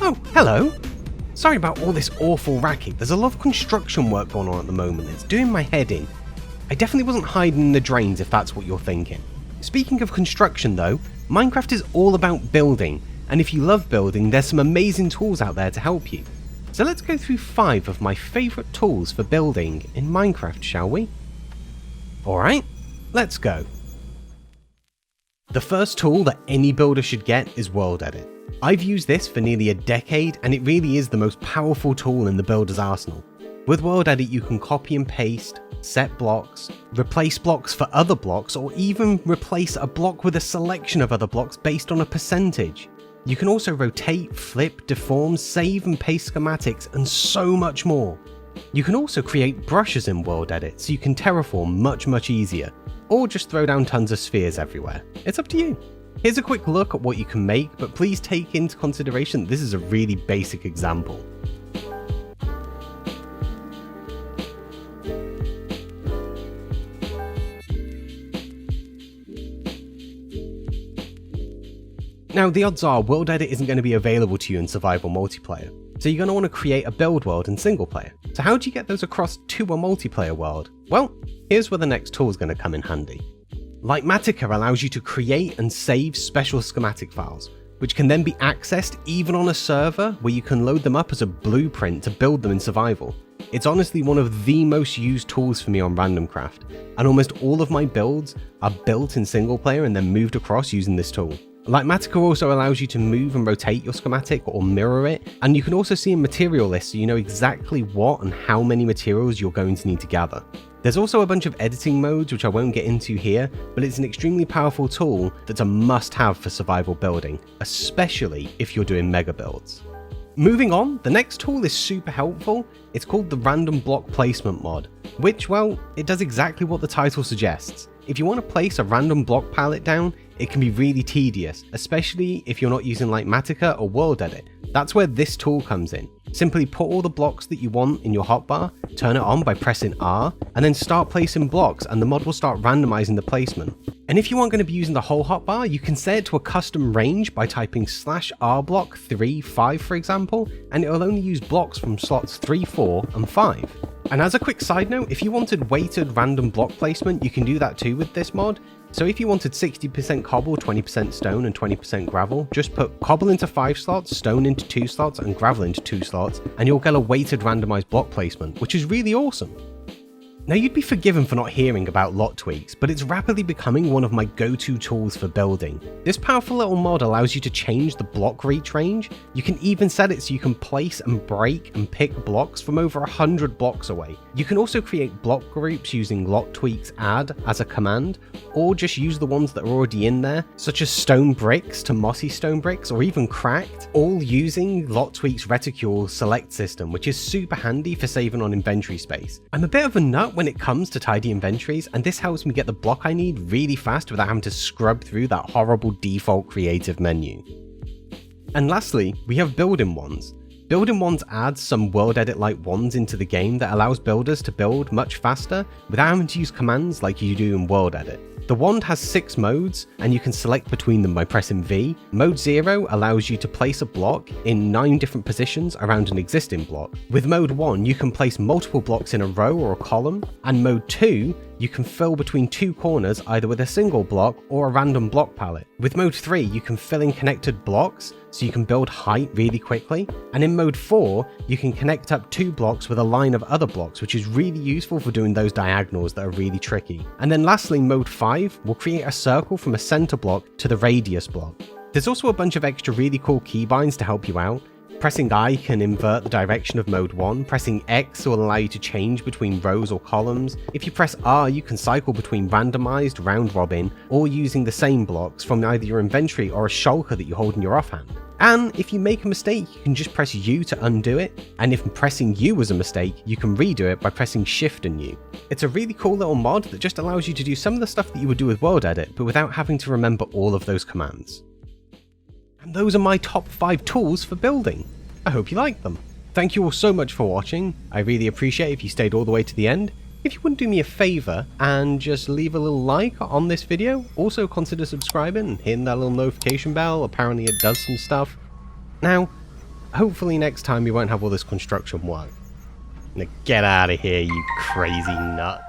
Oh, hello. Sorry about all this awful racket. There's a lot of construction work going on at the moment. It's doing my head in. I definitely wasn't hiding in the drains if that's what you're thinking. Speaking of construction though, Minecraft is all about building, and if you love building, there's some amazing tools out there to help you. So let's go through 5 of my favourite tools for building in Minecraft, shall we? Alright, let's go. The first tool that any builder should get is WorldEdit. I've used this for nearly a decade, and it really is the most powerful tool in the builder's arsenal. With WorldEdit you can copy and paste, set blocks, replace blocks for other blocks, or even replace a block with a selection of other blocks based on a percentage. You can also rotate, flip, deform, save and paste schematics, and so much more. You can also create brushes in WorldEdit, so you can terraform much easier, or just throw down tons of spheres everywhere. It's up to you. Here's a quick look at what you can make, but please take into consideration that this is a really basic example. Now, the odds are WorldEdit isn't going to be available to you in survival multiplayer, so you're going to want to create a build world in single player. So how do you get those across to a multiplayer world? Well, here's where the next tool is going to come in handy. Litematica allows you to create and save special schematic files, which can then be accessed even on a server where you can load them up as a blueprint to build them in survival. It's honestly one of the most used tools for me on RandomCraft, and almost all of my builds are built in single player and then moved across using this tool. Litematica also allows you to move and rotate your schematic or mirror it, and you can also see a material list so you know exactly what and how many materials you're going to need to gather. There's also a bunch of editing modes which I won't get into here, but it's an extremely powerful tool that's a must-have for survival building, especially if you're doing mega builds. Moving on, the next tool is super helpful. It's called the RandomBlockPlacement mod, which, well, it does exactly what the title suggests. If you want to place a random block palette down, it can be really tedious, especially if you're not using Litematica or WorldEdit. That's where this tool comes in. Simply put all the blocks that you want in your hotbar, turn it on by pressing R, and then start placing blocks, and the mod will start randomizing the placement. And if you aren't going to be using the whole hotbar, you can set it to a custom range by typing /rblock 3, 5 for example, and it will only use blocks from slots 3, 4, and 5. And as a quick side note, if you wanted weighted random block placement, you can do that too with this mod. So if you wanted 60% cobble, 20% stone, and 20% gravel, just put cobble into 5 slots, stone into 2 slots, and gravel into 2 slots, and you'll get a weighted randomized block placement, which is really awesome. Now, you'd be forgiven for not hearing about LotTweaks, but it's rapidly becoming one of my go-to tools for building. This powerful little mod allows you to change the block reach range. You can even set it so you can place and break and pick blocks from over 100 blocks away. You can also create block groups using LotTweaks add as a command, or just use the ones that are already in there, such as stone bricks to mossy stone bricks, or even cracked, all using LotTweaks reticule select system, which is super handy for saving on inventory space. I'm a bit of a nut when it comes to tidy inventories, and this helps me get the block I need really fast without having to scrub through that horrible default creative menu. And lastly, we have building wands. Building wands adds some WorldEdit like wands into the game that allows builders to build much faster without having to use commands like you do in WorldEdit. The wand has 6 modes, and you can select between them by pressing V. Mode 0 allows you to place a block in 9 different positions around an existing block. With Mode 1, you can place multiple blocks in a row or a column, and Mode 2, you can fill between 2 corners either with a single block or a random block palette. With Mode 3, you can fill in connected blocks, so you can build height really quickly, and in Mode 4, you can connect up 2 blocks with a line of other blocks, which is really useful for doing those diagonals that are really tricky. And then lastly, Mode 5 will create a circle from a center block to the radius block. There's also a bunch of extra really cool keybinds to help you out. Pressing I can invert the direction of mode 1, pressing X will allow you to change between rows or columns. If you press R, you can cycle between randomized, round robin, or using the same blocks from either your inventory or a shulker that you hold in your offhand. And if you make a mistake, you can just press U to undo it, and if pressing U was a mistake, you can redo it by pressing Shift and U. It's a really cool little mod that just allows you to do some of the stuff that you would do with WorldEdit, but without having to remember all of those commands. And those are my top 5 tools for building. I hope you liked them. Thank you all so much for watching. I really appreciate it if you stayed all the way to the end. If you wouldn't do me a favour and just leave a little like on this video, also consider subscribing and hitting that little notification bell. Apparently it does some stuff. Now, hopefully next time you won't have all this construction work. Now get out of here, you crazy nut.